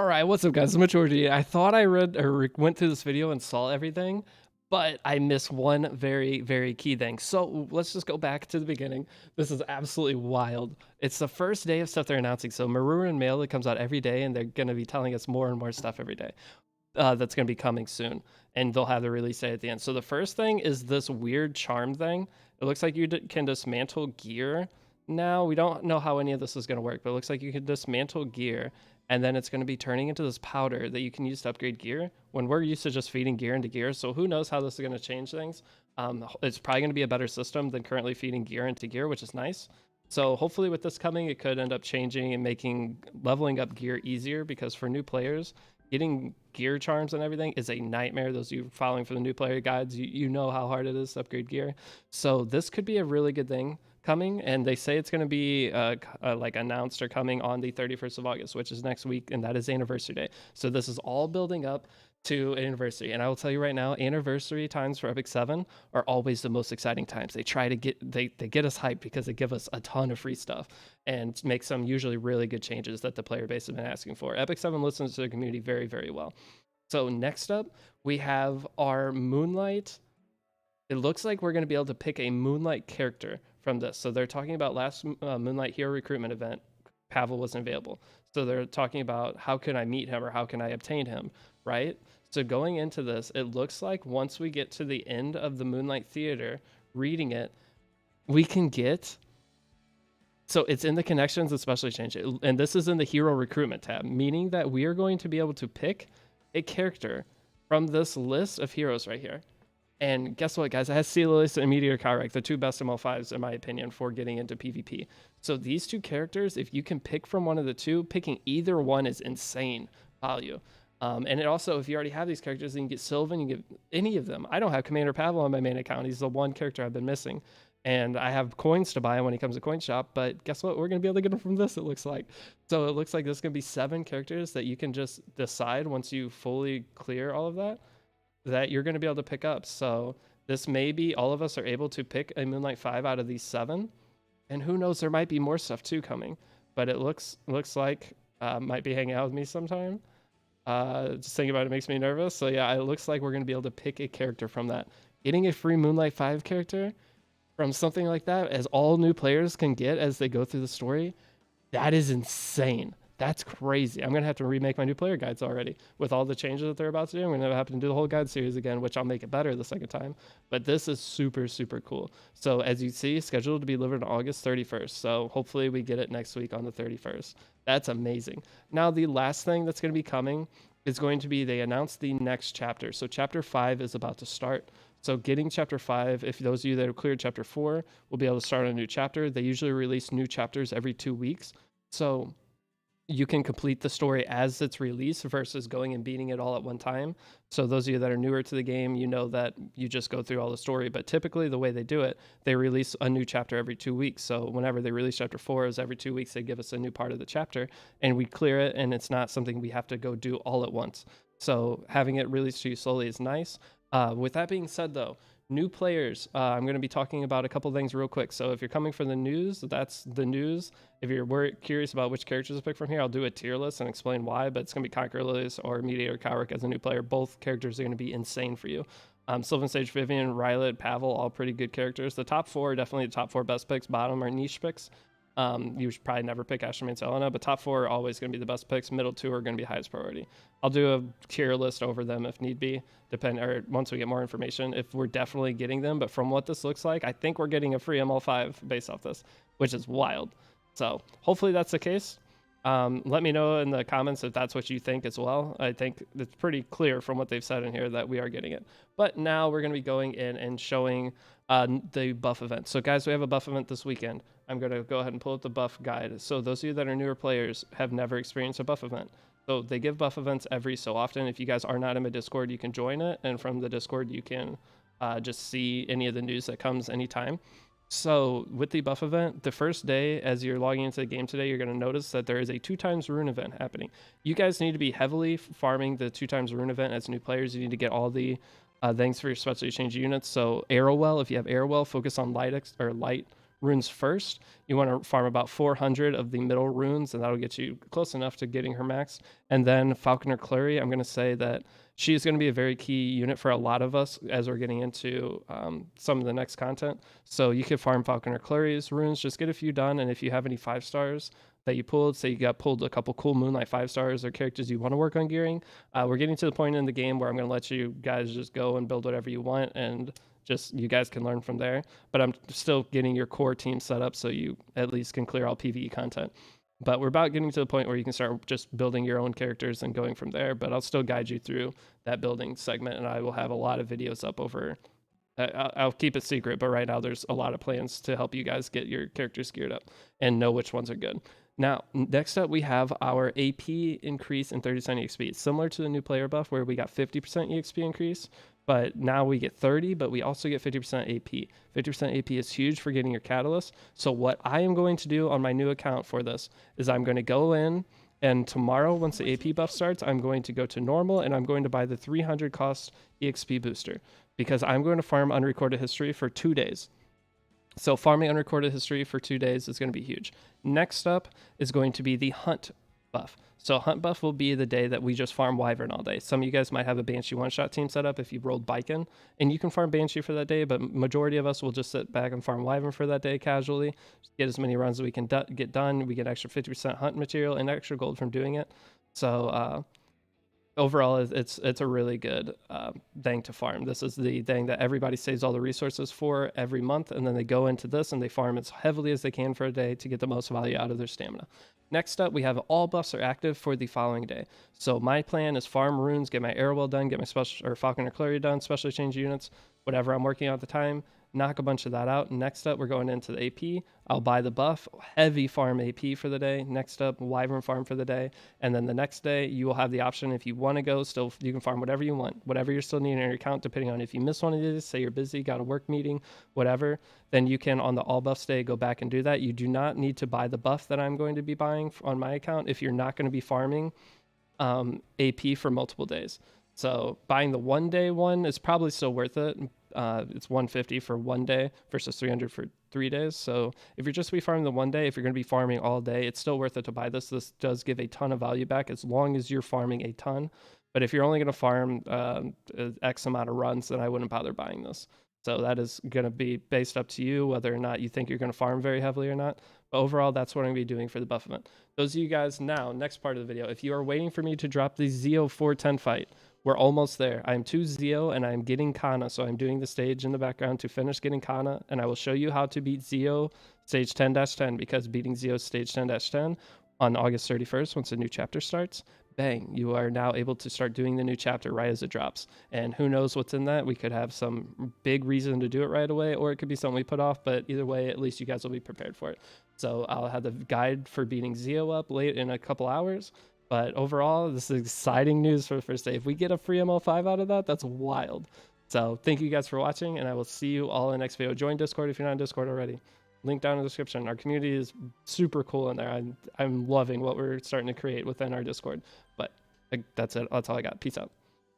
All right, what's up, guys? The majority. I thought I read or went through this video and saw everything, but I missed one very, very key thing. So let's just go back to the beginning. This is absolutely wild. It's the first day of stuff they're announcing. So Maroon Mail that comes out every day, and they're going to be telling us more and more stuff every day. That's going to be coming soon, and they'll have the release date at the end. So the first thing is this weird charm thing. It looks like you can dismantle gear. Now we don't know how any of this is going to work, but it looks like you can dismantle gear, and then it's going to be turning into this powder that you can use to upgrade gear when we're used to just feeding gear into gear. So who knows how this is going to change things. It's probably going to be a better system than currently feeding gear into gear, which is nice. So hopefully with this coming, it could end up changing and making leveling up gear easier, because for new players, getting gear charms and everything is a nightmare. Those of you following for the new player guides, you know how hard it is to upgrade gear. So this could be a really good thing coming, and they say it's going to be like announced or coming on the 31st of August, which is next week, and that is anniversary day. So this is all building up to an anniversary, and I will tell you right now, anniversary times for Epic 7 are always the most exciting times. They try to get us hyped because they give us a ton of free stuff and make some usually really good changes that the player base has been asking for. Epic 7 listens to the community very, very well. So next up, we have our Moonlight. It looks like we're going to be able to pick a Moonlight character from this. So they're talking about last Moonlight Hero Recruitment event, Pavel wasn't available. So they're talking about how can I meet him or how can I obtain him, right? So going into this, it looks like once we get to the end of the Moonlight Theater, reading it, we can get... So it's in the connections, especially change it. And this is in the hero recruitment tab, meaning that we are going to be able to pick a character from this list of heroes right here. And guess what, guys? It has Celis and Meteor Kyrek, the two best ML5s, in my opinion, for getting into PvP. So these two characters, if you can pick from one of the two, picking either one is insane value. And it also, if you already have these characters, you can get Sylvan, you can get any of them. I don't have Commander Pavel on my main account. He's the one character I've been missing. And I have coins to buy when he comes to Coin Shop, but guess what? We're going to be able to get him from this, it looks like. So it looks like there's going to be 7 characters that you can just decide once you fully clear all of that you're going to be able to pick up. So this may be all of us are able to pick a Moonlight 5 out of these 7. And who knows, there might be more stuff too coming. But it looks like might be hanging out with me sometime. Just thinking about it makes me nervous. So yeah, it looks like we're going to be able to pick a character from that. Getting a free Moonlight 5 character from something like that, as all new players can get as they go through the story, that is insane. That's crazy. I'm going to have to remake my new player guides already with all the changes that they're about to do. I'm going to have to do the whole guide series again, which I'll make it better the second time. But this is super, super cool. So as you see, scheduled to be delivered on August 31st. So hopefully we get it next week on the 31st. That's amazing. Now, the last thing that's going to be coming is going to be, they announced the next chapter. So chapter 5 is about to start. So getting chapter 5, if those of you that have cleared chapter 4 will be able to start a new chapter. They usually release new chapters every 2 weeks. So you can complete the story as it's released versus going and beating it all at one time. So those of you that are newer to the game, you know that you just go through all the story. But typically the way they do it, they release a new chapter every 2 weeks. So whenever they release chapter 4, is every 2 weeks they give us a new part of the chapter and we clear it, and it's not something we have to go do all at once. So having it released to you slowly is nice. With that being said, though, new players, I'm going to be talking about a couple things real quick. So if you're coming for the news, that's the news. If you're curious about which characters to pick from here, I'll do a tier list and explain why, but it's going to be Conqueror Lilius or Meteor Kyrek as a new player. Both characters are going to be insane for you. Sylvan Sage, Vivian, Rylet, Pavel, all pretty good characters. The top 4 are definitely the top 4 best picks. Bottom are niche picks. You should probably never pick Ashley and Selena, but top 4 are always going to be the best picks. Middle 2 are going to be highest priority. I'll do a tier list over them if need be, or once we get more information, if we're definitely getting them. But from what this looks like, I think we're getting a free ML5 based off this, which is wild. So hopefully that's the case. Let me know in the comments if that's what you think as well. I think it's pretty clear from what they've said in here that we are getting it. But now we're going to be going in and showing the buff event. So guys, we have a buff event this weekend. I'm going to go ahead and pull up the buff guide. So those of you that are newer players have never experienced a buff event. So they give buff events every so often. If you guys are not in my Discord, you can join it. And from the Discord, you can just see any of the news that comes anytime. So with the buff event, the first day as you're logging into the game today, you're going to notice that there is a 2x rune event happening. You guys need to be heavily farming the 2x rune event as new players. You need to get all the things for your special exchange units. So Arrowwell, if you have Arrowwell, focus on light runes first. You want to farm about 400 of the middle runes, and that'll get you close enough to getting her max. And then Falconer Clary, I'm going to say that she's going to be a very key unit for a lot of us as we're getting into some of the next content. So you could farm Falconer Clary's runes, just get a few done, and if you have any 5 stars that you pulled, say you got pulled a couple cool Moonlight 5 stars or characters you want to work on gearing, we're getting to the point in the game where I'm going to let you guys just go and build whatever you want, and just you guys can learn from there. But I'm still getting your core team set up so you at least can clear all PvE content. But we're about getting to the point where you can start just building your own characters and going from there. But I'll still guide you through that building segment, and I will have a lot of videos up over. I'll keep it secret, but right now there's a lot of plans to help you guys get your characters geared up and know which ones are good. Now, next up, we have our AP increase in 30% EXP. Similar to the new player buff where we got 50% EXP increase, but now we get 30, but we also get 50% AP. 50% AP is huge for getting your catalyst. So what I am going to do on my new account for this is I'm going to go in, and tomorrow, once the AP buff starts, I'm going to go to normal, and I'm going to buy the 300 cost EXP booster because I'm going to farm unrecorded history for 2 days. So farming unrecorded history for 2 days is going to be huge. Next up is going to be the hunt buff. So hunt buff will be the day that we just farm Wyvern all day. Some of you guys might have a Banshee one-shot team set up if you rolled Biken, and you can farm Banshee for that day, but majority of us will just sit back and farm Wyvern for that day casually, just get as many runs as we can get done. We get extra 50% hunt material and extra gold from doing it. So overall, it's a really good thing to farm. This is the thing that everybody saves all the resources for every month, and then they go into this and they farm as heavily as they can for a day to get the most value out of their stamina. Next up, we have all buffs are active for the following day. So my plan is farm runes, get my Arrowwell done, get my special or Falconer Clary done, specially change units, whatever I'm working on at the time. Knock a bunch of that out. Next up, we're going into the AP. I'll buy the buff, heavy farm AP for the day. Next up, Wyvern farm for the day. And then the next day, you will have the option if you want to go, still you can farm whatever you want, whatever you're still needing in your account, depending on if you miss one of these, say you're busy, got a work meeting, whatever, then you can on the all buffs day go back and do that. You do not need to buy the buff that I'm going to be buying on my account if you're not going to be farming AP for multiple days. So buying the 1 day one is probably still worth it. It's 150 for 1 day versus 300 for 3 days. So if you're just be farming the 1 day, if you're going to be farming all day, it's still worth it to buy this. This does give a ton of value back as long as you're farming a ton. But if you're only going to farm X amount of runs, then I wouldn't bother buying this. So that is going to be based up to you whether or not you think you're going to farm very heavily or not. But overall, that's what I'm going to be doing for the buff event. Those of you guys now, next part of the video, if you are waiting for me to drop the Zeo 410 fight, we're almost there. I'm 2 Zeo and I'm getting Kana. So I'm doing the stage in the background to finish getting Kana. And I will show you how to beat Zeo stage 10-10 because beating Zeo stage 10-10 on August 31st, once a new chapter starts, bang, you are now able to start doing the new chapter right as it drops. And who knows what's in that? We could have some big reason to do it right away, or it could be something we put off. But either way, at least you guys will be prepared for it. So I'll have the guide for beating Zeo up late in a couple hours. But overall, this is exciting news for the first day. If we get a free ML5 out of that, that's wild. So thank you guys for watching, and I will see you all in the next video. Join Discord if you're not in Discord already. Link down in the description. Our community is super cool in there. I'm loving what we're starting to create within our Discord. But that's it. That's all I got. Peace out.